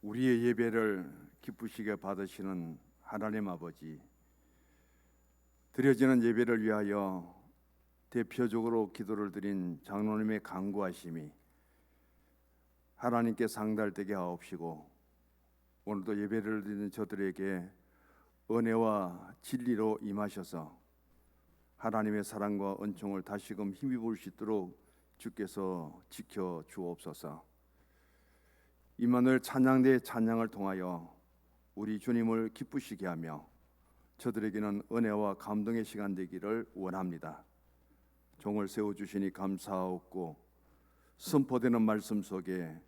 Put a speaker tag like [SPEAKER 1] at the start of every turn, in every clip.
[SPEAKER 1] 우리의 예배를 기쁘시게 받으시는 하나님 아버지, 드려지는 예배를 위하여 대표적으로 기도를 드린 장로님의 간구하심이 하나님께 상달되게 하옵시고, 오늘도 예배를 드리는 저들에게 은혜와 진리로 임하셔서 하나님의 사랑과 은총을 다시금 힘입을 수 있도록 주께서 지켜 주옵소서. 임마누엘 찬양대의 찬양을 통하여 우리 주님을 기쁘시게 하며 저들에게는 은혜와 감동의 시간 되기를 원합니다. 종을 세워주시니 감사하옵고, 선포되는 말씀 속에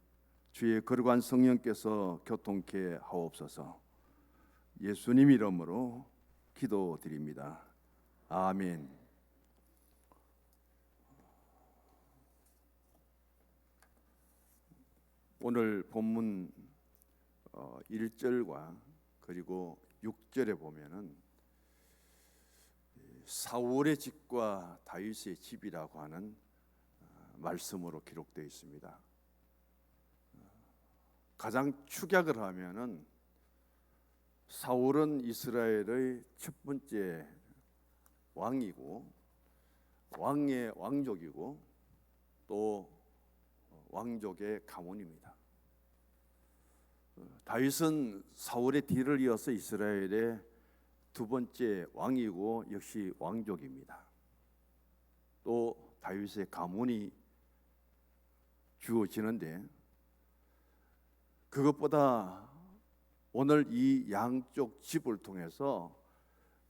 [SPEAKER 1] 주의 거룩한 성령께서 교통케 하옵소서. 예수님 이름으로 기도드립니다. 아멘. 오늘 본문 1절과 그리고 6절에 보면은 사울의 집과 다윗의 집이라고 하는 말씀으로 기록되어 있습니다. 가장 축약을 하면은 사울은 이스라엘의 첫 번째 왕이고 왕의 왕족이고 또 왕족의 가문입니다. 다윗은 사울의 뒤를 이어서 이스라엘의 두 번째 왕이고 역시 왕족입니다. 또 다윗의 가문이 주어지는데, 그것보다 오늘 이 양쪽 집을 통해서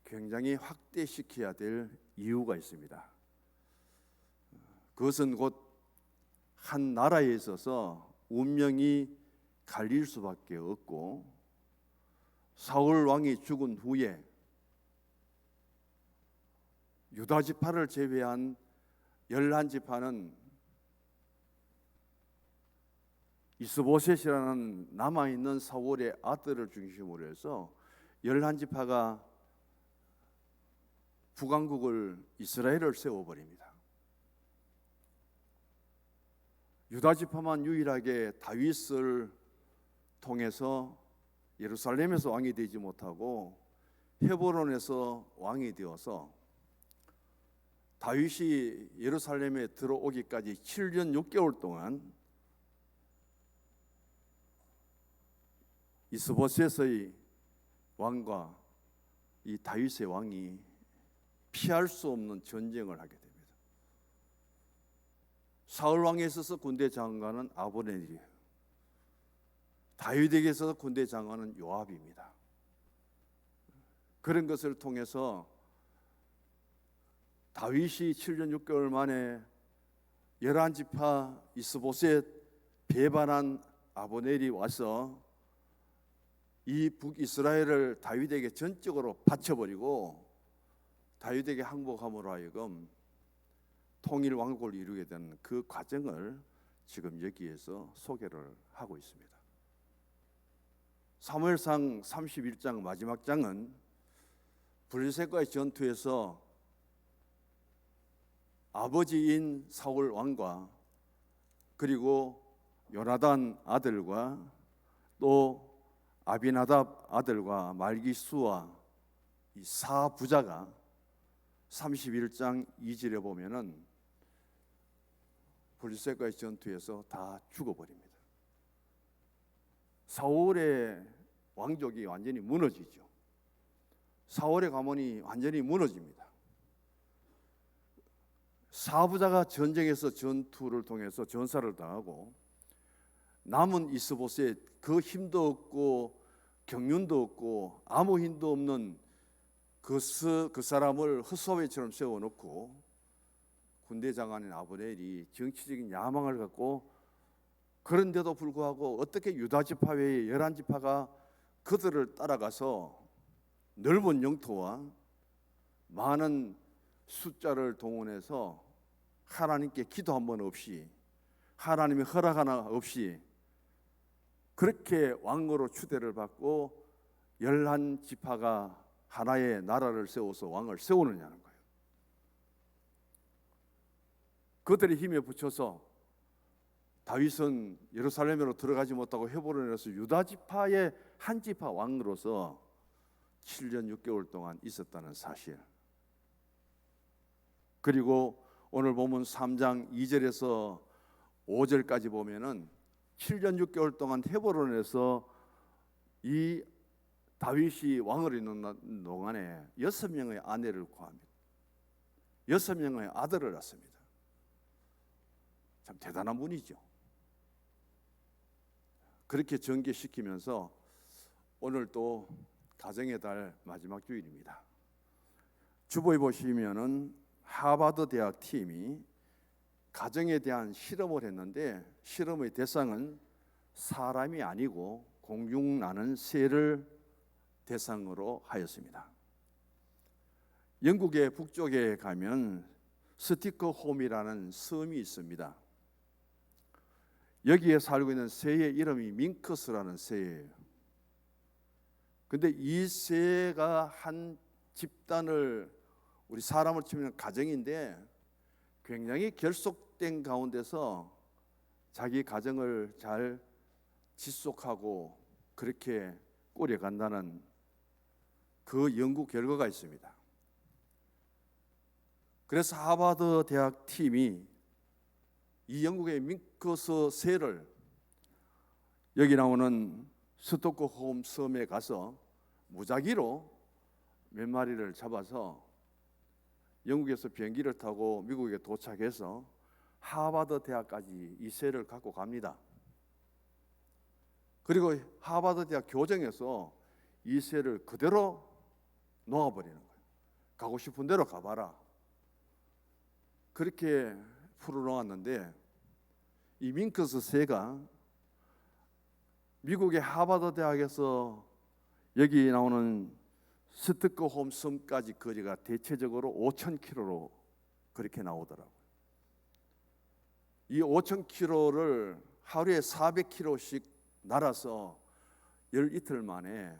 [SPEAKER 1] 굉장히 확대시켜야 될 이유가 있습니다. 그것은 곧 한 나라에 있어서 운명이 갈릴 수밖에 없고, 사울 왕이 죽은 후에 유다 지파를 제외한 11지파는 이스보셋이라는 남아있는 사울의 아들을 중심으로 해서 11지파가 북왕국을 이스라엘을 세워버립니다. 유다 지파만 유일하게 다윗을 통해서 예루살렘에서 왕이 되지 못하고 헤브론에서 왕이 되어서 다윗이 예루살렘에 들어오기까지 7년 6개월 동안 이스보셋의 왕과 이 다윗의 왕이 피할 수 없는 전쟁을 하게 됩니다. 사울 왕에 있어서 군대 장관은 아브넬이에요. 다윗에게 있어서 군대 장관은 요압입니다. 그런 것을 통해서 다윗이 7년 6개월 만에 11지파 이스보셋 배반한 아브넬이 와서 이 북이스라엘을 다윗에게 전적으로 바쳐버리고 다윗에게 항복함으로 하여금 통일 왕국을 이루게 된 그 과정을 지금 여기에서 소개를 하고 있습니다. 사무엘상 31장 마지막 장은 블레셋과의 전투에서 아버지인 사울 왕과 그리고 요나단 아들과 또 아비나답 아들과 말기수와 이 사부자가 31장 2절에 보면은 블레셋과의 전투에서 다 죽어버립니다. 사울의 왕족이 완전히 무너지죠. 사울의 가문이 완전히 무너집니다. 사부자가 전쟁에서 전투를 통해서 전사를 당하고 남은 이스보셋, 그 힘도 없고 경륜도 없고 아무 힘도 없는 그 사람을 헛소리처럼 세워놓고 군대 장관인 아브넬이 정치적인 야망을 갖고, 그런데도 불구하고 어떻게 유다 지파 외에 11지파가 그들을 따라가서 넓은 영토와 많은 숫자를 동원해서 하나님께 기도 한 번 없이, 하나님의 허락 하나 없이 그렇게 왕으로 추대를 받고 11지파가 하나의 나라를 세워서 왕을 세우느냐는 거예요. 그들의 힘에 붙여서 다윗은 예루살렘으로 들어가지 못하고 헤브론에서 유다 지파의 한 지파 왕으로서 7년 6개월 동안 있었다는 사실. 그리고 오늘 보면 3장 2절에서 5절까지 보면은 7년 6개월 동안 헤브론에서 이 다윗이 왕으로 있는 동안에 6명의 아내를 구합니다. 6명의 아들을 낳습니다. 참 대단한 분이죠. 그렇게 전개시키면서 오늘 또 가정의 달 마지막 주일입니다. 주보에 보시면은 하버드 대학 팀이 가정에 대한 실험을 했는데 실험의 대상은 사람이 아니고 공중 나는 새를 대상으로 하였습니다. 영국의 북쪽에 가면 스티커홈이라는 섬이 있습니다. 여기에 살고 있는 새의 이름이 밍크스라는 새예요. 근데 이 새가 한 집단을, 우리 사람을 치면 가정인데 굉장히 결속된 가운데서 자기 가정을 잘 지속하고 그렇게 꾸려간다는 그 연구 결과가 있습니다. 그래서 하버드 대학 팀이 이 영국의 밍크스 새를 여기 나오는 스톡홀m 섬에 가서 무작위로 몇 마리를 잡아서 영국에서 비행기를 타고 미국에 도착해서 하버드 대학까지 이 새를 갖고 갑니다. 그리고 하버드 대학 교정에서 이 새를 그대로 놓아버리는 거예요. 가고 싶은 대로 가봐라. 그렇게 풀어놓았는데 이 밍크스 새가 미국의 하버드 대학에서 여기 나오는 스톡홀m 섬까지 거리가 대체적으로 5,000km로 그렇게 나오더라고요. 이 5,000km를 하루에 400km씩 날아서 열 이틀 만에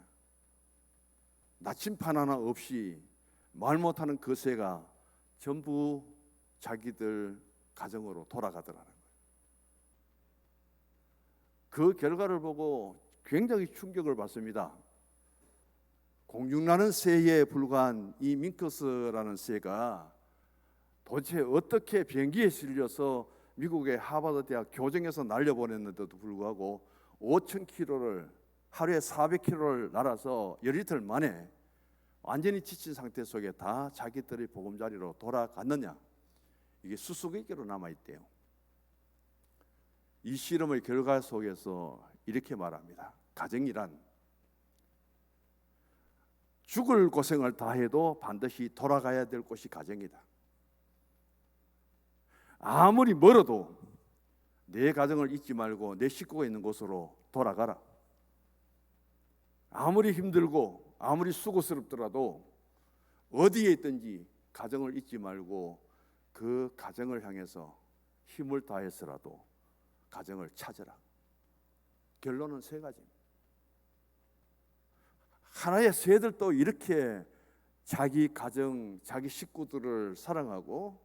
[SPEAKER 1] 나침판 하나 없이 말 못하는 그 새가 전부 자기들 가정으로 돌아가더라는 거예요. 그 결과를 보고 굉장히 충격을 받습니다. 공중나는 새에 불과한 이 밍크스라는 새가 도대체 어떻게 비행기에 실려서 미국의 하버드 대학 교정에서 날려보냈는데도 불구하고 5,000km를 하루에 400km를 날아서 열 이틀 만에 완전히 지친 상태 속에 다 자기들의 보금자리로 돌아갔느냐, 이게 수수께끼로 남아있대요. 이 실험의 결과 속에서 이렇게 말합니다. 가정이란 죽을 고생을 다해도 반드시 돌아가야 될 곳이 가정이다. 아무리 멀어도 내 가정을 잊지 말고 내 식구가 있는 곳으로 돌아가라. 아무리 힘들고 아무리 수고스럽더라도 어디에 있든지 가정을 잊지 말고 그 가정을 향해서 힘을 다해서라도 가정을 찾으라. 결론은 세 가지입니다. 하나의 새들도 이렇게 자기 가정, 자기 식구들을 사랑하고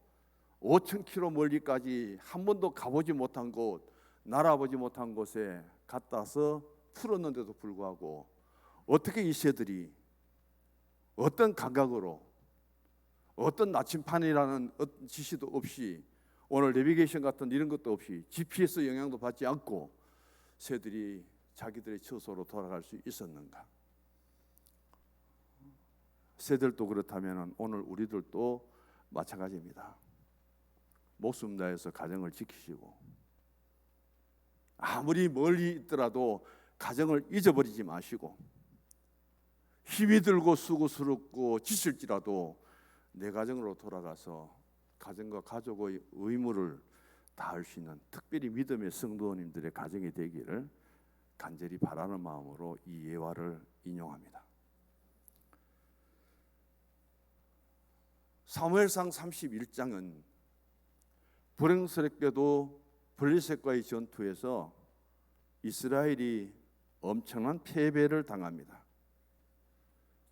[SPEAKER 1] 5,000km 멀리까지 한 번도 가보지 못한 곳, 날아보지 못한 곳에 갔다서 풀었는데도 불구하고 어떻게 이 새들이 어떤 감각으로, 어떤 나침판이라는 지시도 없이, 오늘 내비게이션 같은 이런 것도 없이, GPS 영향도 받지 않고 새들이 자기들의 처소로 돌아갈 수 있었는가? 새들도 그렇다면 오늘 우리들도 마찬가지입니다. 목숨 다해서 가정을 지키시고 아무리 멀리 있더라도 가정을 잊어버리지 마시고, 힘이 들고 수고스럽고 지칠지라도 내 가정으로 돌아가서 가정과 가족의 의무를 다할 수 있는 특별히 믿음의 성도님들의 가정이 되기를 간절히 바라는 마음으로 이 예화를 인용합니다. 사무엘상 31장은 불행스럽게도 블레셋과의 전투에서 이스라엘이 엄청난 패배를 당합니다.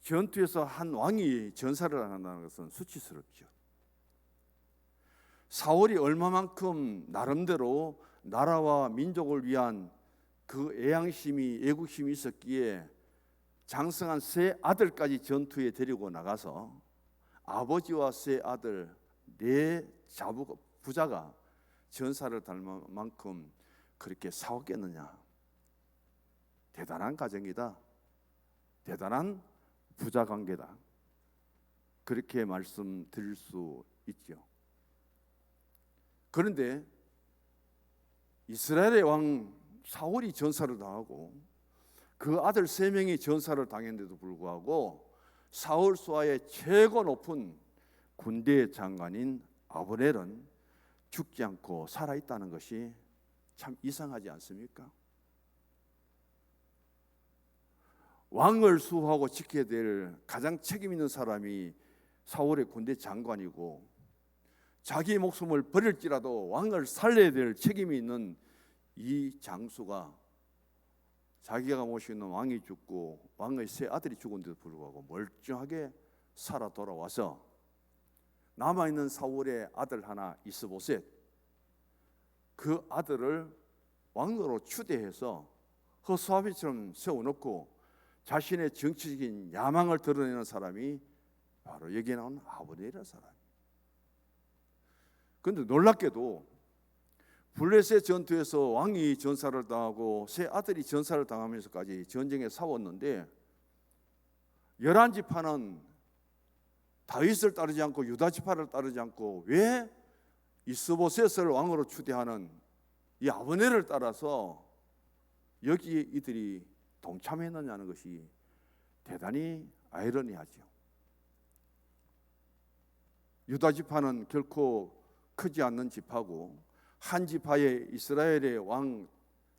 [SPEAKER 1] 전투에서 한 왕이 전사를 한다는 것은 수치스럽죠. 사울이 얼마만큼 나름대로 나라와 민족을 위한 그 애양심이, 애국심이 있었기에 장성한 세 아들까지 전투에 데리고 나가서 아버지와 세 아들 네 부자가 전사를 닮을 만큼 그렇게 싸웠겠느냐. 대단한 가정이다. 대단한 부자 관계다. 그렇게 말씀드릴 수 있죠. 그런데 이스라엘의 왕 사울이 전사를 당하고 그 아들 세 명이 전사를 당했는데도 불구하고 사울 수하의 최고 높은 군대 장관인 아브넬은 죽지 않고 살아있다는 것이 참 이상하지 않습니까? 왕을 수호하고 지켜야 될 가장 책임 있는 사람이 사울의 군대 장관이고, 자기 목숨을 버릴지라도 왕을 살려야 될 책임이 있는 이 장수가 자기가 모시는 왕이 죽고 왕의 세 아들이 죽은데도 불구하고 멀쩡하게 살아 돌아와서 남아있는 사울의 아들 하나 이스보셋, 그 아들을 왕으로 추대해서 허수아비처럼 세워놓고 자신의 정치적인 야망을 드러내는 사람이 바로 여기에 나온 아브넬이라는 사람이에요. 그런데 놀랍게도 블레셋 전투에서 왕이 전사를 당하고 세 아들이 전사를 당하면서까지 전쟁에 싸웠는데 11지파는 다윗을 따르지 않고 유다지파를 따르지 않고 왜 이스보셋을 왕으로 추대하는 이 아브넬을 따라서 여기에 이들이 동참했느냐는 것이 대단히 아이러니하죠. 유다지파는 결코 크지 않는 지파고 한 지파에 이스라엘의 왕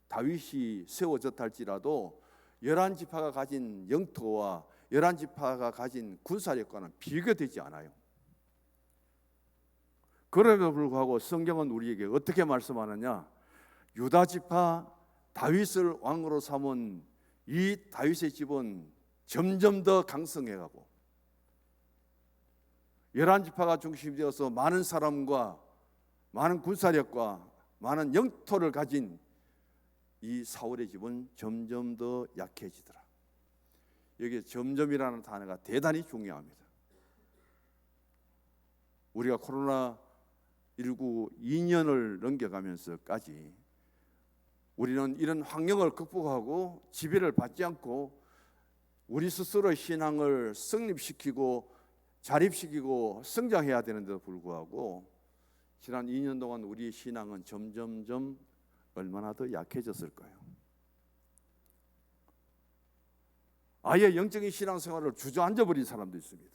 [SPEAKER 1] 다윗이 세워졌다 할지라도 11지파가 가진 영토와 11지파가 가진 군사력과는 비교되지 않아요. 그럼에도 불구하고 성경은 우리에게 어떻게 말씀하느냐? 유다지파 다윗을 왕으로 삼은 이 다윗의 집은 점점 더 강성해가고 11지파가 중심이 되어서 많은 사람과 많은 군사력과 많은 영토를 가진 이 사울의 집은 점점 더 약해지더라. 여기에 점점이라는 단어가 대단히 중요합니다. 우리가 코로나19 2년을 넘겨가면서까지 우리는 이런 환경을 극복하고 지배를 받지 않고 우리 스스로의 신앙을 성립시키고 자립시키고 성장해야 되는데도 불구하고 지난 2년 동안 우리의 신앙은 점점점 얼마나 더 약해졌을까요? 아예 영적인 신앙생활을 주저앉아버린 사람도 있습니다.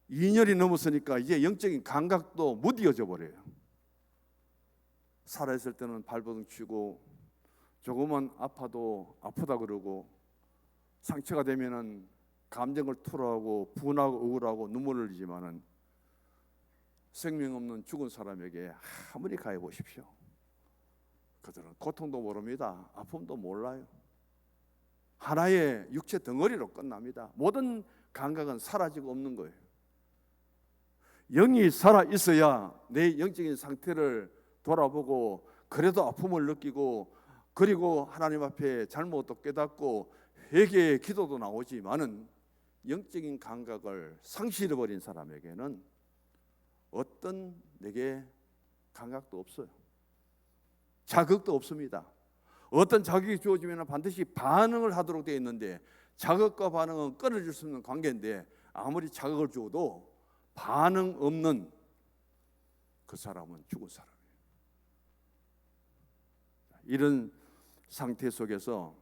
[SPEAKER 1] 2년이 넘었으니까 이제 영적인 감각도 무뎌져 버려요. 살아있을 때는 발버둥 치고 조금만 아파도 아프다 그러고 상처가 되면은 감정을 토로하고 분하고 억울하고 눈물을 흘리지만은 생명 없는 죽은 사람에게 아무리 가해 보십시오. 그들은 고통도 모릅니다. 아픔도 몰라요. 하나의 육체 덩어리로 끝납니다. 모든 감각은 사라지고 없는 거예요. 영이 살아 있어야 내 영적인 상태를 돌아보고 그래도 아픔을 느끼고 그리고 하나님 앞에 잘못도 깨닫고 회개의 기도도 나오지만은 영적인 감각을 상실해버린 사람에게는 어떤 내게 감각도 없어요. 자극도 없습니다. 어떤 자극이 주어지면 반드시 반응을 하도록 되어 있는데 자극과 반응은 끊어질 수 없는 관계인데 아무리 자극을 주어도 반응 없는 그 사람은 죽은 사람이에요. 이런 상태 속에서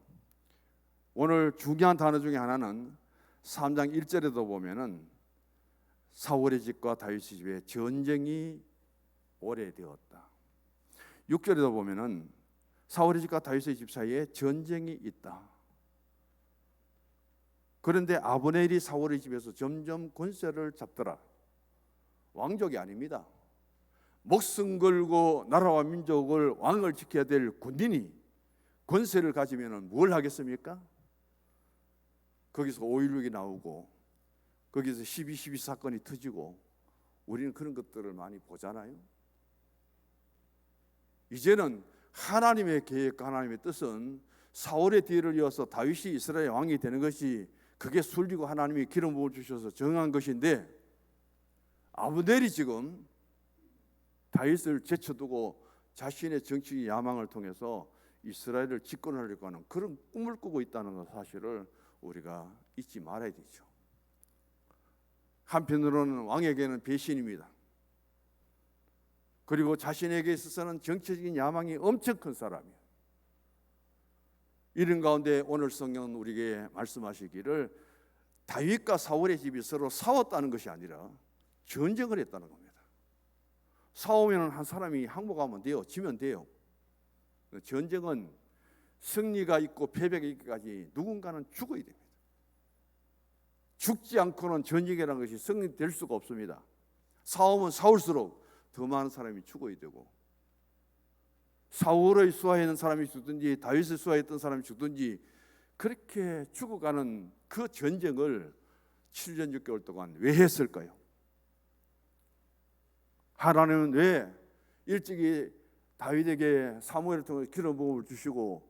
[SPEAKER 1] 오늘 중요한 단어 중에 하나는 3장 1절에도 보면은 사울의 집과 다윗의 집에 전쟁이 오래되었다. 6절에도 보면은 사울의 집과 다윗의 집 사이에 전쟁이 있다. 그런데 아브넬이 사울의 집에서 점점 권세를 잡더라. 왕족이 아닙니다. 목숨 걸고 나라와 민족을 왕을 지켜야 될 군인이 권세를 가지면 뭘 하겠습니까? 거기서 5.16이 나오고 거기서 12.12 사건이 터지고 우리는 그런 것들을 많이 보잖아요. 이제는 하나님의 계획과 하나님의 뜻은 사울의 뒤를 이어서 다윗이 이스라엘 왕이 되는 것이 그게 순리고 하나님이 기름 부어 주셔서 정한 것인데, 아브넬이 지금 다윗을 제쳐두고 자신의 정치 야망을 통해서 이스라엘을 집권하려고 하는 그런 꿈을 꾸고 있다는 것 사실을 우리가 잊지 말아야 되죠. 한편으로는 왕에게는 배신입니다. 그리고 자신에게 있어서는 정치적인 야망이 엄청 큰 사람이에요. 이런 가운데 오늘 성경은 우리에게 말씀하시기를 다윗과 사울의 집이 서로 싸웠다는 것이 아니라 전쟁을 했다는 겁니다. 싸우면 한 사람이 항복하면 돼요. 지면 돼요. 전쟁은 승리가 있고 패배가 있기까지 누군가는 죽어야 됩니다. 죽지 않고는 전쟁이라는 것이 승리될 수가 없습니다. 싸우면 싸울수록 더 많은 사람이 죽어야 되고, 사울의 수하에 있는 사람이 죽든지 다윗의 수하에 있던 사람이 죽든지 그렇게 죽어가는 그 전쟁을 7년 6개월 동안 왜 했을까요? 하나님은 왜 일찍이 다윗에게 사무엘을 통해 기름 부음을 주시고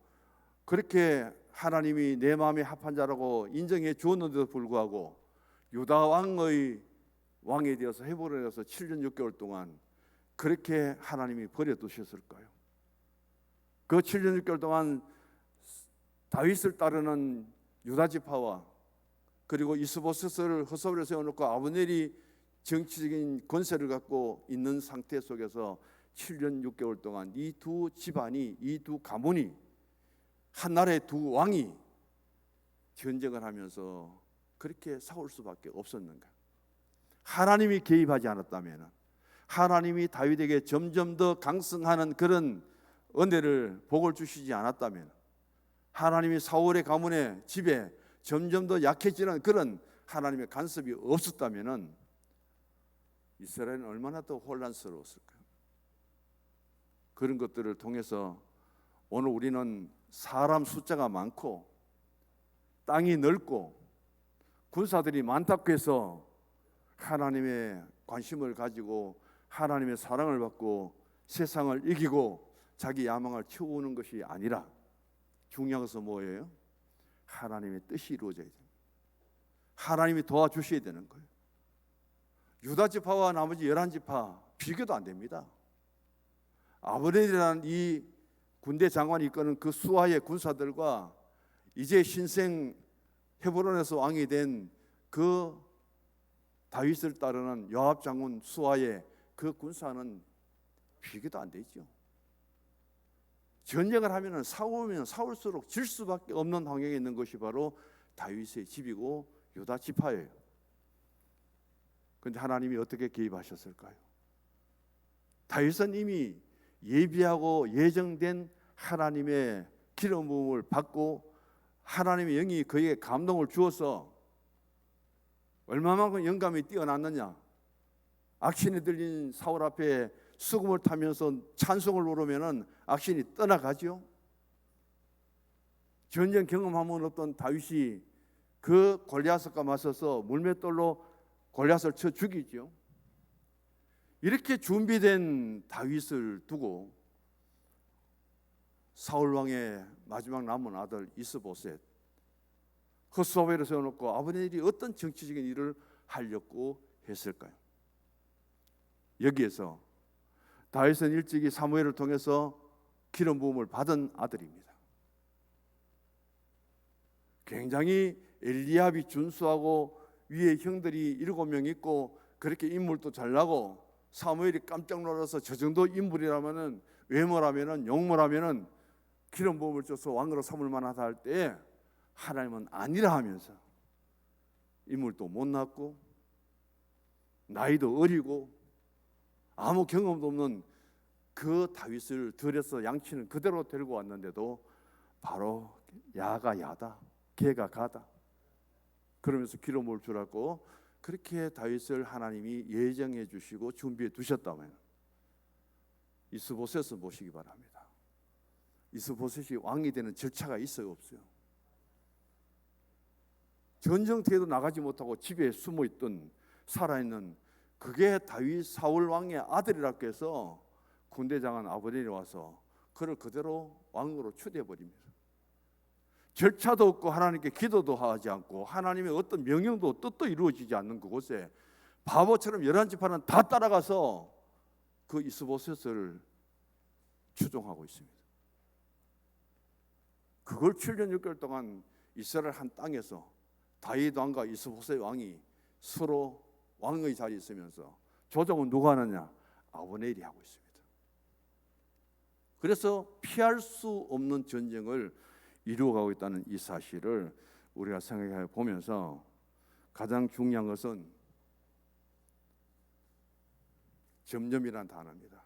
[SPEAKER 1] 그렇게 하나님이 내 마음에 합한 자라고 인정해 주었는데도 불구하고 유다 왕의 왕이 되어서 헤브론에 가서 7년 6개월 동안 그렇게 하나님이 버려두셨을까요? 그 7년 6개월 동안 다윗을 따르는 유다 지파와 그리고 이스보셋을 허수아비로 세워놓고 아브넬이 정치적인 권세를 갖고 있는 상태 속에서 7년 6개월 동안 이 두 집안이, 이 두 가문이, 한 나라의 두 왕이 전쟁을 하면서 그렇게 싸울 수밖에 없었는가? 하나님이 개입하지 않았다면, 하나님이 다윗에게 점점 더 강성하는 그런 은혜를 복을 주시지 않았다면, 하나님이 사울의 가문의 집에 점점 더 약해지는 그런 하나님의 간섭이 없었다면 이스라엘은 얼마나 더 혼란스러웠을까요? 그런 것들을 통해서 오늘 우리는 사람 숫자가 많고 땅이 넓고 군사들이 많다고 해서 하나님의 관심을 가지고 하나님의 사랑을 받고 세상을 이기고 자기 야망을 채우는 것이 아니라 중요한 것은 뭐예요? 하나님의 뜻이 이루어져야 됩니다. 하나님이 도와주셔야 되는 거예요. 유다 지파와 나머지 11지파 비교도 안 됩니다. 아브넬이라는 이 군대 장관이 이끄는 그 수하의 군사들과 이제 신생 헤브론에서 왕이 된 그 다윗을 따르는 요압 장군 수하의 그 군사는 비교도 안 되죠. 전쟁을 하면 싸우면 싸울수록 질 수밖에 없는 환경에 있는 것이 바로 다윗의 집이고 유다 지파예요. 그런데 하나님이 어떻게 개입하셨을까요? 다윗은 이미 예비하고 예정된 하나님의 기름 부음을 받고 하나님의 영이 그에게 감동을 주어서 얼마만큼 영감이 뛰어났느냐? 악신이 들린 사울 앞에 수금을 타면서 찬송을 부르면은 악신이 떠나가죠. 전쟁 경험하면 없던 다윗이 그 골리앗과 맞서서 물맷돌로 골리앗을 쳐 죽이죠. 이렇게 준비된 다윗을 두고 사울 왕의 마지막 남은 아들 이스보셋, 허수아비를 세워놓고 아브넬이 어떤 정치적인 일을 하려고 했을까요? 여기에서 다윗은 일찍이 사무엘을 통해서 기름 부음을 받은 아들입니다. 굉장히 엘리압이 준수하고 위에 형들이 7명 있고 그렇게 인물도 잘나고 사무엘이 깜짝 놀라서 저 정도 인물이라면은 외모라면은 용모라면은 기름 부음을 줘서 왕으로 삼을 만하다 할 때 하나님은 아니라 하면서 인물도 못났고 나이도 어리고 아무 경험도 없는 그 다윗을 들여서 양치는 그대로 데리고 왔는데도 바로 야가 야다, 개가 가다 그러면서 기름을 주라고 그렇게 다윗을 하나님이 예정해 주시고 준비해 두셨다면 이스보셋을 모시기 바랍니다. 이스보셋이 왕이 되는 절차가 있어요, 없어요? 전쟁터에도 나가지 못하고 집에 숨어있던 살아있는 그게 다윗 사울 왕의 아들이라고 해서 군대장한 아브넬이 와서 그를 그대로 왕으로 추대해 버립니다. 절차도 없고 하나님께 기도도 하지 않고 하나님의 어떤 명령도 뜻도 이루어지지 않는 그곳에 바보처럼 11지파는 다 따라가서 그 이스보셋을 추종하고 있습니다. 그걸 7년 6개월 동안 이스라엘 한 땅에서 다윗 왕과 이스보셋 왕이 서로 왕의 자리에 있으면서 조정은 누가 하느냐? 아브넬이 하고 있습니다. 그래서 피할 수 없는 전쟁을 이루어가고 있다는 이 사실을 우리가 생각해 보면서 가장 중요한 것은 점점이라는 단어입니다.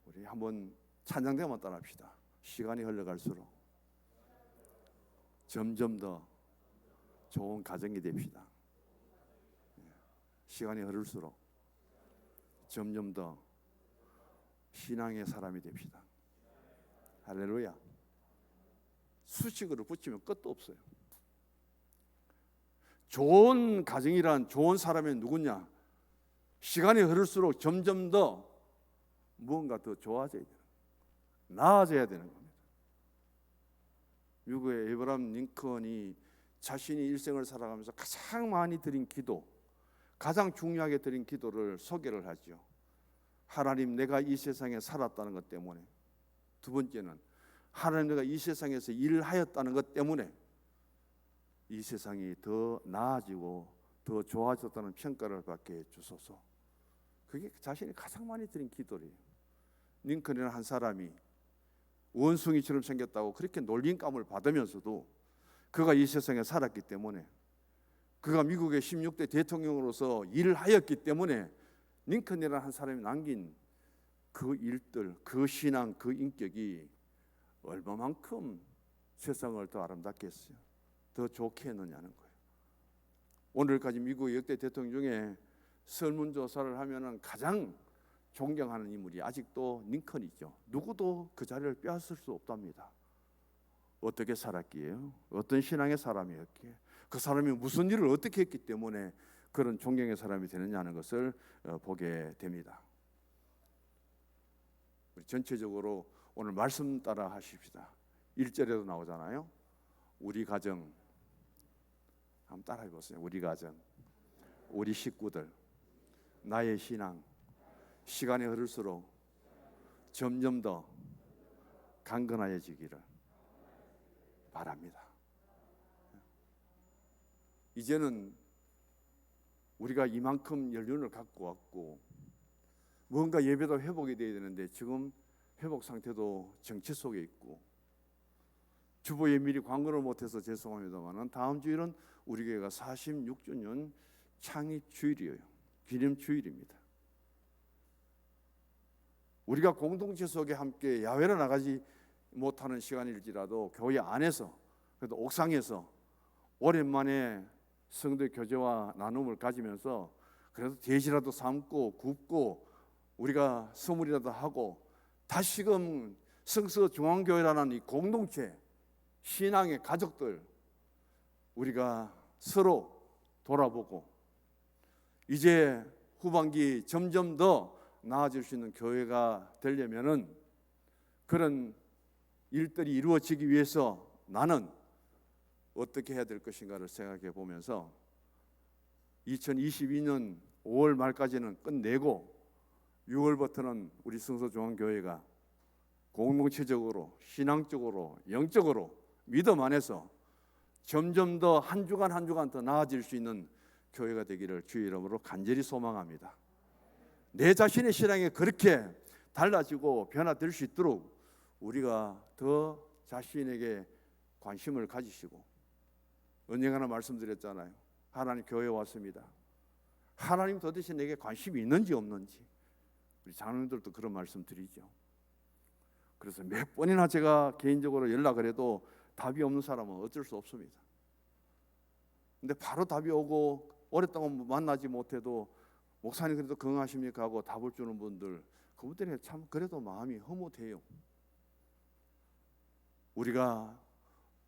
[SPEAKER 1] 우리 한번 찬양대만 따라합시다. 시간이 흘러갈수록 점점 더 좋은 가정이 됩시다. 시간이 흐를수록 점점 더 신앙의 사람이 됩시다. 할렐루야. 수식어를 붙이면 끝도 없어요. 좋은 가정이란 좋은 사람이 누구냐? 시간이 흐를수록 점점 더 무언가 더 좋아져야 되는, 나아져야 되는 겁니다. 미국의 에이브라함 링컨이 자신이 일생을 살아가면서 가장 많이 드린 기도, 가장 중요하게 드린 기도를 소개를 하죠. 하나님, 내가 이 세상에 살았다는 것 때문에. 두 번째는 하나님, 내가 이 세상에서 일을 하였다는 것 때문에 이 세상이 더 나아지고 더 좋아졌다는 평가를 받게 해주소서. 그게 자신이 가장 많이 드린 기도래요. 링컨이라는 한 사람이 원숭이처럼 생겼다고 그렇게 놀림감을 받으면서도 그가 이 세상에 살았기 때문에, 그가 미국의 16대 대통령으로서 일을 하였기 때문에 링컨이라는 한 사람이 남긴 그 일들, 그 신앙, 그 인격이 얼마만큼 세상을 더 아름답게 했어요, 더 좋게 했느냐는 거예요. 오늘까지 미국의 역대 대통령 중에 설문조사를 하면 가장 존경하는 인물이 아직도 링컨이죠. 누구도 그 자리를 빼앗을 수 없답니다. 어떻게 살았기에요? 어떤 신앙의 사람이었기에? 그 사람이 무슨 일을 어떻게 했기 때문에 그런 존경의 사람이 되느냐는 것을 보게 됩니다. 우리 전체적으로 오늘 말씀 따라 하십시다. 1절에도 나오잖아요. 우리 가정, 한번 따라 해보세요. 우리 가정, 우리 식구들, 나의 신앙, 시간이 흐를수록 점점 더 강건해지기를 바랍니다. 이제는 우리가 이만큼 연륜을 갖고 왔고 뭔가 예배도 회복이 되어야 되는데 지금 회복 상태도 정체 속에 있고, 주보에 미리 광고를 못해서 죄송합니다만 다음 주일은 우리 교회가 46주년 창립 주일이에요. 기념 주일입니다. 우리가 공동체 속에 함께 야외로 나가지 못하는 시간일지라도 교회 안에서, 그래도 옥상에서 오랜만에 성도의 교제와 나눔을 가지면서 그래도 대시라도 삶고 굽고 우리가 선물이라도 하고 다시금 성서중앙교회라는 이 공동체, 신앙의 가족들, 우리가 서로 돌아보고 이제 후반기 점점 더 나아질 수 있는 교회가 되려면은 그런 일들이 이루어지기 위해서 나는 어떻게 해야 될 것인가를 생각해 보면서 2022년 5월 말까지는 끝내고 6월부터는 우리 성서중앙교회가 공동체적으로, 신앙적으로, 영적으로, 믿음 안에서 점점 더 한 주간 한 주간 더 나아질 수 있는 교회가 되기를 주의 이름으로 간절히 소망합니다. 내 자신의 신앙이 그렇게 달라지고 변화될 수 있도록 우리가 더 자신에게 관심을 가지시고, 언젠가나 말씀드렸잖아요. 하나님 교회에 왔습니다. 하나님 도대체 내게 관심이 있는지 없는지 우리 장로님들도 그런 말씀 드리죠. 그래서 몇 번이나 제가 개인적으로 연락을 해도 답이 없는 사람은 어쩔 수 없습니다. 근데 바로 답이 오고 오랫동안 만나지 못해도 목사님 그래도 건강하십니까 하고 답을 주는 분들, 그분들이 참 그래도 마음이 흐뭇해요. 우리가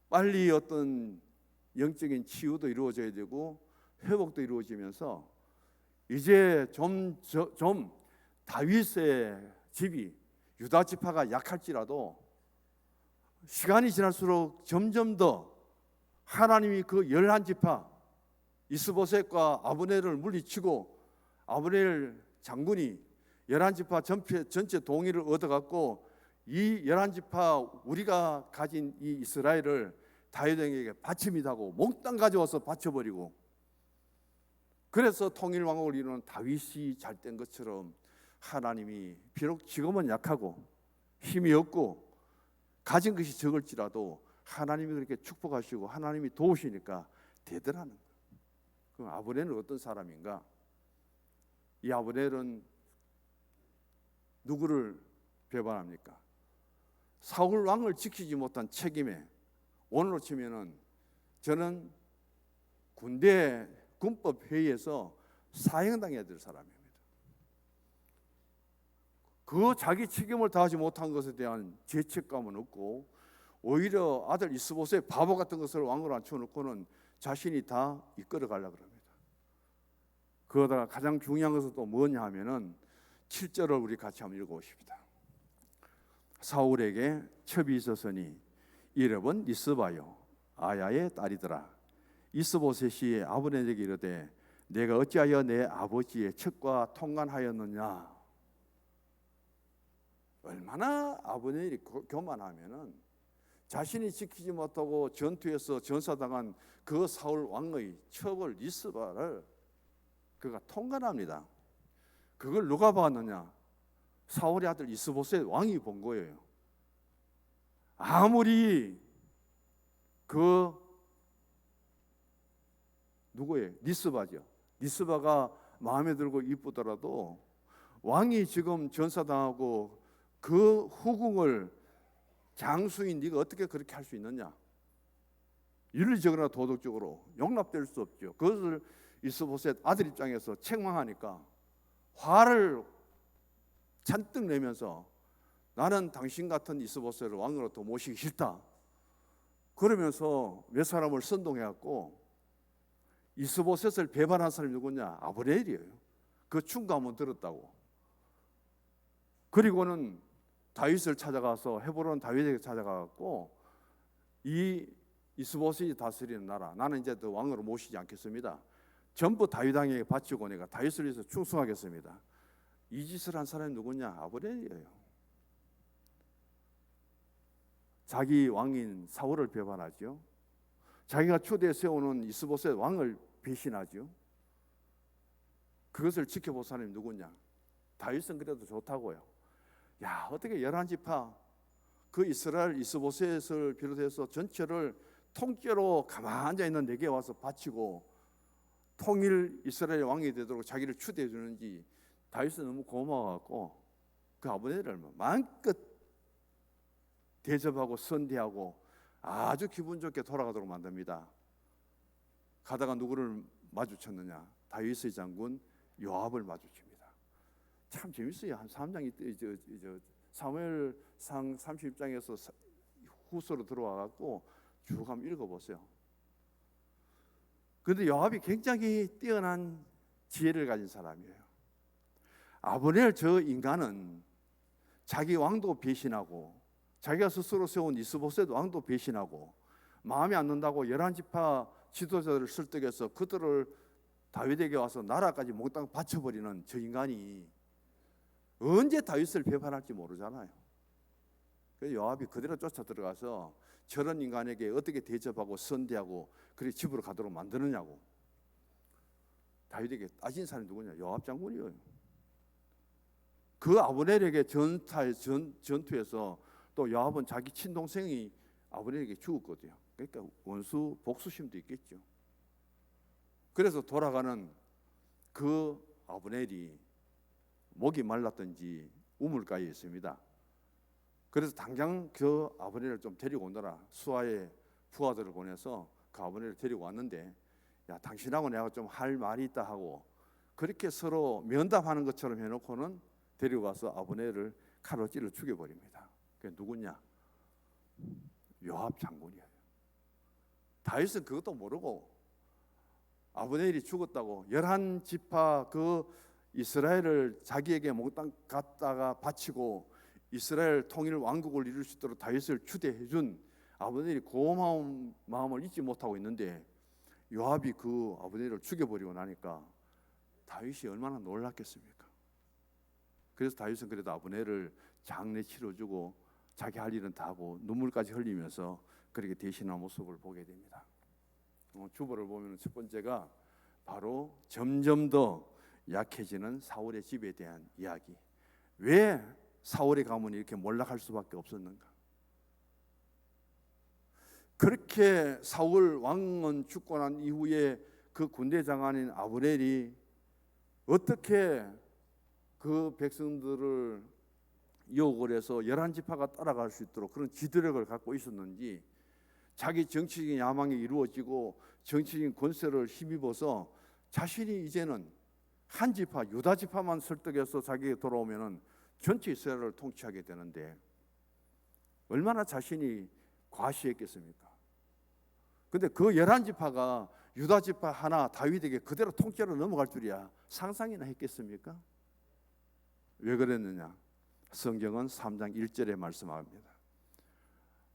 [SPEAKER 1] 빨리 어떤 영적인 치유도 이루어져야 되고 회복도 이루어지면서 이제 좀 다윗의 집이 유다 지파가 약할지라도 시간이 지날수록 점점 더 하나님이 그 11지파 이스보셋과 아브넬을 물리치고 아브넬 장군이 11지파 전체 동의를 얻어갖고 이 11지파 우리가 가진 이 이스라엘을 다윗에게 바칩니다고 몽땅 가져와서 바쳐버리고, 그래서 통일왕국을 이루는 다윗이 잘된 것처럼 하나님이 비록 지금은 약하고 힘이 없고 가진 것이 적을지라도 하나님이 그렇게 축복하시고 하나님이 도우시니까 되더라는 거예요. 그럼 아브넬은 어떤 사람인가? 이 아브넬은 누구를 배반합니까? 사울 왕을 지키지 못한 책임에, 오늘로 치면은 저는 군대 군법 회의에서 사형당해야 될 사람입니다. 그 자기 책임을 다하지 못한 것에 대한 죄책감은 없고, 오히려 아들 이스보셋 바보 같은 것을 왕으로 앉혀놓고는 자신이 다 이끌어 가려고 합니다. 그러다가 가장 중요한 것은 또 뭐냐 하면은 7절을 우리 같이 한번 읽어보십시다. 사울에게 첩이 있었으니 이름은 리스바요 아야의 딸이더라. 이스보셋이 아브넬에게 이르되 내가 어찌하여 내 아버지의 첩과 통관하였느냐. 얼마나 아브넬이 교만하면은 자신이 지키지 못하고 전투에서 전사당한 그 사울 왕의 첩을 리스바를 그가 통관합니다. 그걸 누가 봤느냐? 사울의 아들 이스보셋 왕이 본 거예요. 아무리 그 누구예요? 리스바죠. 리스바가 마음에 들고 이쁘더라도 왕이 지금 전사당하고 그 후궁을 장수인 네가 어떻게 그렇게 할 수 있느냐? 윤리적으로나 도덕적으로 용납될 수 없죠. 그것을 이스보셋 아들 입장에서 책망하니까 화를 잔뜩 내면서 나는 당신 같은 이스보셋을 왕으로 더 모시기 싫다. 그러면서 몇 사람을 선동해갖고 이스보셋을 배반한 사람이 누구냐? 아브넬이에요. 그 충고함은 들었다고. 그리고는 다윗을 찾아가서 헤브론 다윗에게 찾아가갖고 이 이스보셋이 다스리는 나라 나는 이제 더 왕으로 모시지 않겠습니다. 전부 다윗왕에게 바치고 내가 다윗을 위해서 충성하겠습니다. 이 짓을 한 사람이 누구냐? 아브넬이에요. 자기 왕인 사울을 배반하죠. 자기가 초대에 세우는 이스보셋 왕을 배신하죠. 그것을 지켜볼 사람이 누구냐? 다윗은 그래도 좋다고요. 야, 어떻게 11지파 그 이스라엘 이스보셋을 비롯해서 전체를 통째로 가만히 앉아있는 내게 와서 바치고 통일 이스라엘 왕이 되도록 자기를 추대해 주는지 다윗은 너무 고마워갖고 그 아브넬을 마음껏 대접하고 선대하고 아주 기분 좋게 돌아가도록 만듭니다. 가다가 누구를 마주쳤느냐? 다윗의 장군 요압을 마주칩니다. 참 재밌어요. 한 3장 사무엘상 30장에서 후서로 들어와 갖고 쭉 한번 읽어보세요. 그런데 요압이 굉장히 뛰어난 지혜를 가진 사람이에요. 아브넬 저 인간은 자기 왕도 배신하고 자기가 스스로 세운 이스보셋 왕도 배신하고 마음에 안 든다고 11지파 지도자들을 설득해서 그들을 다윗에게 와서 나라까지 몽땅 바쳐버리는 저 인간이 언제 다윗을 배반할지 모르잖아요. 그래서 요압이 그대로 쫓아 들어가서 저런 인간에게 어떻게 대접하고 선대하고 그렇게 집으로 가도록 만드느냐고. 다윗에게 따진 사람이 누구냐? 요압 장군이에요. 그 아브넬에게 전투에서 또 요압은 자기 친동생이 아브넬에게 죽었거든요. 그러니까 원수 복수심도 있겠죠. 그래서 돌아가는 그 아브넬이 목이 말랐던지 우물가에 있습니다. 그래서 당장 그 아브넬을 좀 데리고 오너라. 수하의 부하들을 보내서 그 아브넬을 데리고 왔는데, 야, 당신하고 내가 좀 할 말이 있다 하고 그렇게 서로 면담하는 것처럼 해놓고는 데리고 가서 아브넬을 칼로 찔러 죽여버립니다. 그게 누구냐? 요압 장군이에요. 다윗은 그것도 모르고 아브넬이 죽었다고 11지파 그 이스라엘을 자기에게 몽땅 갖다가 바치고 이스라엘 통일 왕국을 이룰 수 있도록 다윗을 추대해 준 아브넬이 고마운 마음을 잊지 못하고 있는데 요압이 그 아브넬을 죽여버리고 나니까 다윗이 얼마나 놀랐겠습니까? 그래서 다윗은 그래도 아브넬을 장례 치러주고 자기 할 일은 다 하고 눈물까지 흘리면서 그렇게 대신한 모습을 보게 됩니다. 주보를 보면 첫 번째가 바로 점점 더 약해지는 사울의 집에 대한 이야기. 왜 사울의 가문이 이렇게 몰락할 수밖에 없었는가? 그렇게 사울 왕은 죽고 난 이후에 그 군대 장관인 아브넬이 어떻게 그 백성들을 유혹을 해서 11지파가 따라갈 수 있도록 그런 지도력을 갖고 있었는지, 자기 정치적인 야망이 이루어지고 정치적인 권세를 힘입어서 자신이 이제는 한 지파 유다 지파만 설득해서 자기에게 돌아오면은 전체 이스라엘을 통치하게 되는데 얼마나 자신이 과시했겠습니까? 근데 그 11지파가 유다 지파 하나 다윗에게 그대로 통째로 넘어갈 줄이야 상상이나 했겠습니까? 왜 그랬느냐? 성경은 3장 1절에 말씀합니다.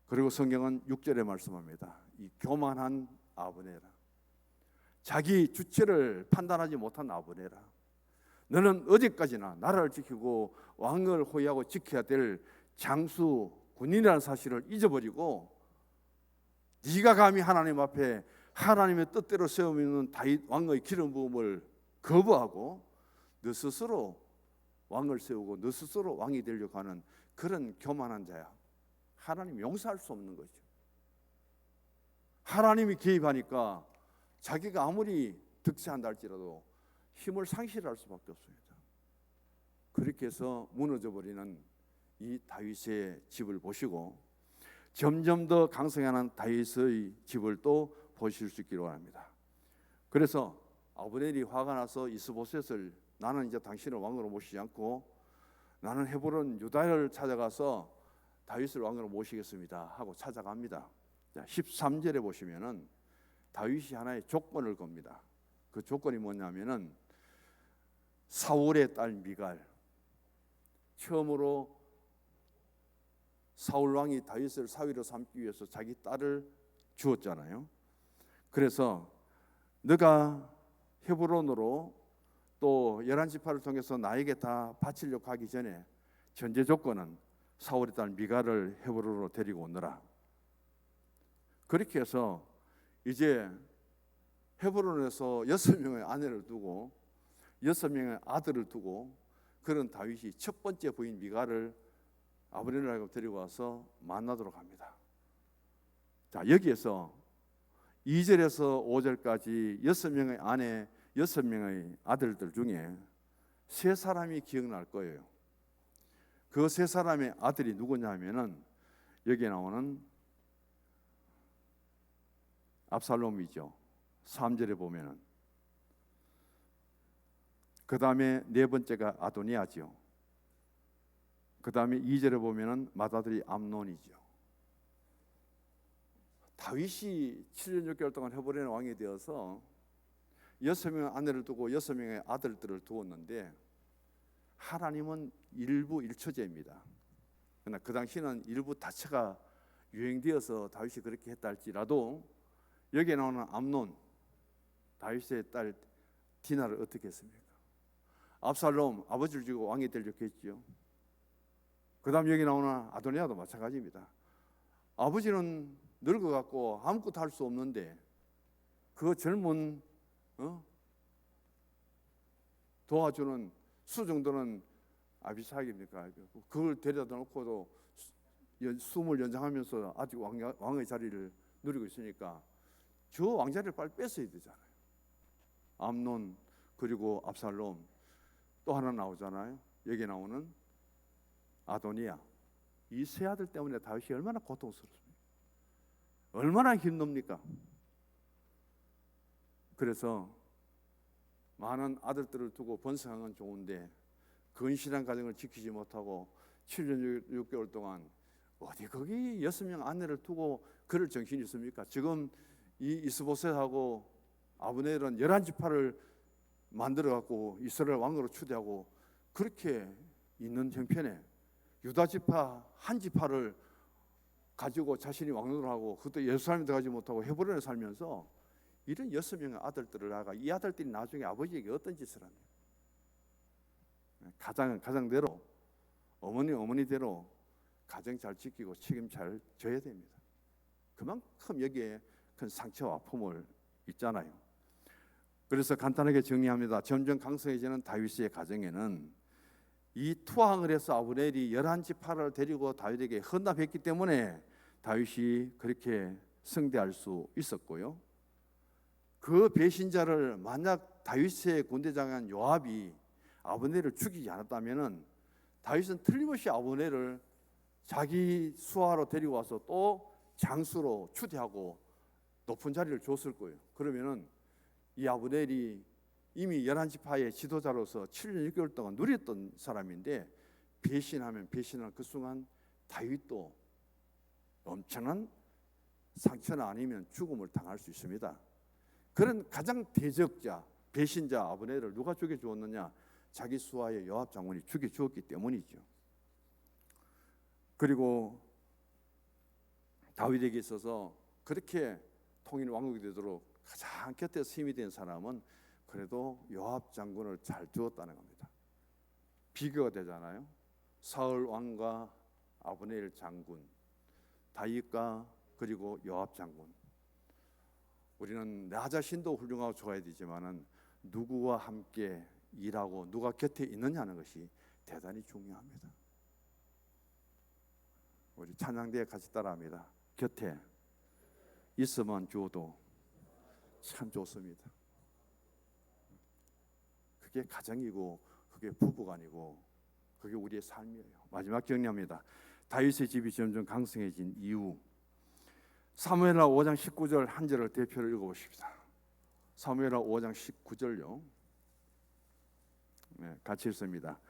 [SPEAKER 1] 그리고 성경은 6절에 말씀합니다. 이 교만한 아브넬아, 자기 주체를 판단하지 못한 아브넬아, 너는 어디까지나 나라를 지키고 왕을 호위하고 지켜야 될 장수 군인이라는 사실을 잊어버리고 네가 감히 하나님 앞에 하나님의 뜻대로 세우는 다윗 왕의 기름 부음을 거부하고 너 스스로 왕을 세우고 너 스스로 왕이 되려고 하는 그런 교만한 자야. 하나님 용서할 수 없는 거죠. 하나님이 개입하니까 자기가 아무리 득세한다 할지라도 힘을 상실할 수밖에 없습니다. 그렇게 해서 무너져버리는 이 다윗의 집을 보시고 점점 더 강성하는 다윗의 집을 또 보실 수 있기를 원합니다. 그래서 아브넬이 화가 나서 이스보셋을 나는 이제 당신을 왕으로 모시지 않고 나는 헤브론 유다를 찾아가서 다윗을 왕으로 모시겠습니다 하고 찾아갑니다. 13절에 보시면은 다윗이 하나의 조건을 겁니다. 그 조건이 뭐냐면은 사울의 딸 미갈, 처음으로 사울 왕이 다윗을 사위로 삼기 위해서 자기 딸을 주었잖아요. 그래서 너가 헤브론으로 또 11지파를 통해서 나에게 다 바치려고 하기 전에 전제 조건은 사울의 딸 미갈을 헤브론으로 데리고 오너라. 그렇게 해서 이제 헤브론에서 6명의 아내를 두고 6명의 아들을 두고 그런 다윗이 첫 번째 부인 미갈을 아브넬을 데리고 와서 만나도록 합니다. 자, 여기에서 2절에서 5절까지 6명의 아내 6명의 아들들 중에 3사람이 기억날 거예요. 그 3사람의 아들이 누구냐 하면은 여기에 나오는 압살롬이죠. 3절에 보면은. 그 다음에 네 번째가 아도니아죠. 그 다음에 2절에 보면은 맏아들이 암논이죠. 다윗이 7년 6개월 동안 헤브론의 왕이 되어서 6명의 아내를 두고 6명의 아들들을 두었는데 하나님은 일부 일처제입니다. 그러나 그 당시는 일부 다처가 유행되어서 다윗이 그렇게 했다 할지라도 여기에 나오는 암논, 다윗의 딸 디나를 어떻게 했습니까? 압살롬, 아버지를 죽이고 왕이 되려고 했죠. 그 다음 여기 나오는 아도니아도 마찬가지입니다. 아버지는 늙어갖고 아무것도 할 수 없는데 그 젊은 도와주는 수 정도는 아비삭입니까? 그걸 데려다 놓고도 숨을 연장하면서 아직 왕의 자리를 누리고 있으니까 저 왕자리를 빨리 뺏어야 되잖아요. 암논 그리고 압살롬, 또 하나 나오잖아요. 여기 나오는 아도니아. 이 세 아들 때문에 다윗이 얼마나 고통스럽습니까? 얼마나 힘듭니까? 그래서 많은 아들들을 두고 번성한 건 좋은데 근실한 가정을 지키지 못하고 7년 6개월 동안 어디 거기 6명 아내를 두고 그럴 정신이 있습니까? 지금 이 이스보셋하고 아브넬은 11지파를 만들어 갖고 이스라엘 왕으로 추대하고 그렇게 있는 형편에 유다 지파 한 지파를 가지고 자신이 왕으로 하고 그것도 예루살렘에 들어가지 못하고 헤브론에 살면서 이런 6명의 아들들을 낳아가 이 아들들이 나중에 아버지에게 어떤 짓을 합니까? 가장은 가장대로, 어머니대로 가정 잘 지키고 책임 잘 져야 됩니다. 그만큼 여기에 큰 상처와 아픔을 있잖아요. 그래서 간단하게 정리합니다. 점점 강성해지는 다윗의 가정에는 이 투항을 해서 아브넬이 11지파를 데리고 다윗에게 헌납했기 때문에 다윗이 그렇게 승대할 수 있었고요. 그 배신자를 만약 다윗의 군대장인 요압이 아브넬을 죽이지 않았다면 다윗은 틀림없이 아브넬을 자기 수하로 데리고 와서 또 장수로 추대하고 높은 자리를 줬을 거예요. 그러면은 이 아브넬이 이미 11지파의 지도자로서 7년 6개월 동안 누렸던 사람인데 배신하면 배신한 그 순간 다윗도 엄청난 상처나 아니면 죽음을 당할 수 있습니다. 그런 가장 대적자, 배신자 아브넬을 누가 죽여주었느냐? 자기 수하의 요압 장군이 죽여주었기 때문이죠. 그리고 다윗에게 있어서 그렇게 통일 왕국이 되도록 가장 곁에서 힘이 된 사람은 그래도 요압 장군을 잘 두었다는 겁니다. 비교가 되잖아요. 사울 왕과 아브넬 장군, 다윗과 그리고 요압 장군. 우리는 나 자신도 훌륭하고 좋아야 되지만은 누구와 함께 일하고 누가 곁에 있느냐는 것이 대단히 중요합니다. 우리 찬양대에 같이 따라합니다. 곁에 있으면 줘도 참 좋습니다. 그게 가정이고 그게 부부간이고 그게 우리의 삶이에요. 마지막 정리합니다. 다윗의 집이 점점 강성해진 이유. 사무엘하 5장 19절 한 절을 대표로 읽어보십시다. 사무엘하 5장 19절요. 네, 같이 읽습니다.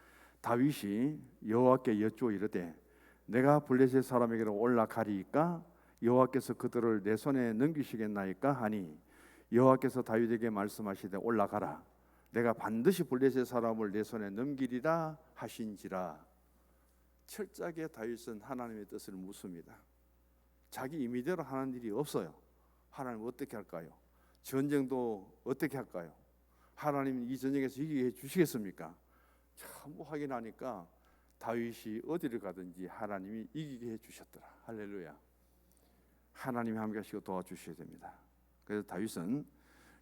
[SPEAKER 1] 다윗이 여호와께 여쭈어 이르되 내가 블레셋 사람에게로 올라가리이까 여호와께서 그들을 내 손에 넘기시겠나이까 하니 여호와께서 다윗에게 말씀하시되 올라가라 내가 반드시 블레셋 사람을 내 손에 넘기리라 하신지라. 철저하게 다윗은 하나님의 뜻을 묻습니다. 자기 임의대로 하는 일이 없어요. 하나님 어떻게 할까요? 전쟁도 어떻게 할까요? 하나님 이 전쟁에서 이기게 해주시겠습니까? 전부 확인하니까 다윗이 어디를 가든지 하나님이 이기게 해주셨더라. 할렐루야. 하나님이 함께 하시고 도와주셔야 됩니다. 그래서 다윗은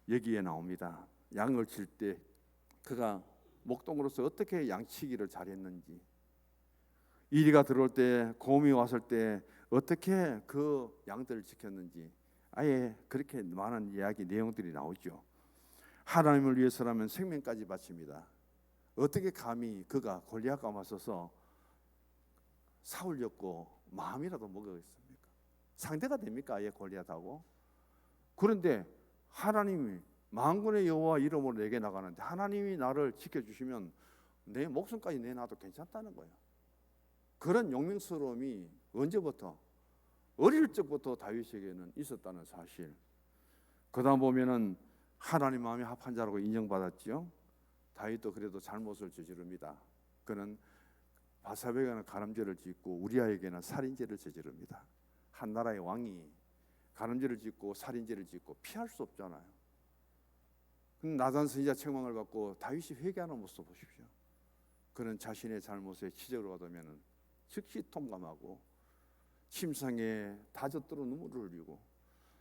[SPEAKER 1] 여기에 나옵니다. 양을 칠 때 그가 목동으로서 어떻게 양치기를 잘했는지, 이리가 들어올 때 곰이 왔을 때 어떻게 그 양들을 지켰는지 아예 그렇게 많은 이야기 내용들이 나오죠. 하나님을 위해서라면 생명까지 바칩니다. 어떻게 감히 그가 골리앗과 맞서서 사울렸고 마음이라도 먹었습니까? 상대가 됩니까? 아예 골리앗하고. 그런데 하나님이 만군의 여호와 이름으로 내게 나가는데 하나님이 나를 지켜주시면 내 목숨까지 내놔도 괜찮다는 거예요. 그런 용맹스러움이 언제부터? 어릴 적부터 다윗에게는 있었다는 사실. 그다음 보면은 하나님 마음이 합한 자라고 인정받았지요. 다윗도 그래도 잘못을 저지릅니다. 그는 바사바에게는 가늠죄를 짓고 우리아에게는 살인죄를 저지릅니다. 한 나라의 왕이 가늠죄를 짓고 살인죄를 짓고 피할 수 없잖아요. 나단 선지자 책망을 받고 다윗이 회개하는 모습 보십시오. 그는 자신의 잘못에 지적을 받으면 즉시 통감하고 침상에 다젖도록 눈물을 흘리고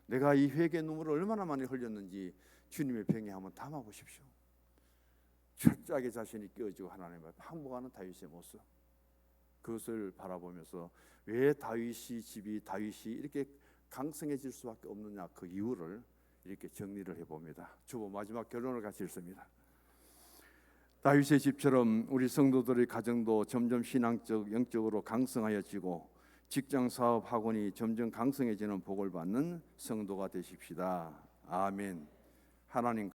[SPEAKER 1] 내가 이 회개의 눈물을 얼마나 많이 흘렸는지 주님의 병에 한번 담아보십시오. 철저하게 자신이 깨어지고 하나님을 항복하는 다윗의 모습, 그것을 바라보면서 왜 다윗이 집이 다윗이 이렇게 강성해질 수밖에 없느냐, 그 이유를 이렇게 정리를 해봅니다. 주보 마지막 결론을 같이 읽습니다. 다윗의 집처럼 우리 성도들의 가정도 점점 신앙적, 영적으로 강성하여지고 직장, 사업, 학원이 점점 강성해지는 복을 받는 성도가 되십시다. 아멘. 하나님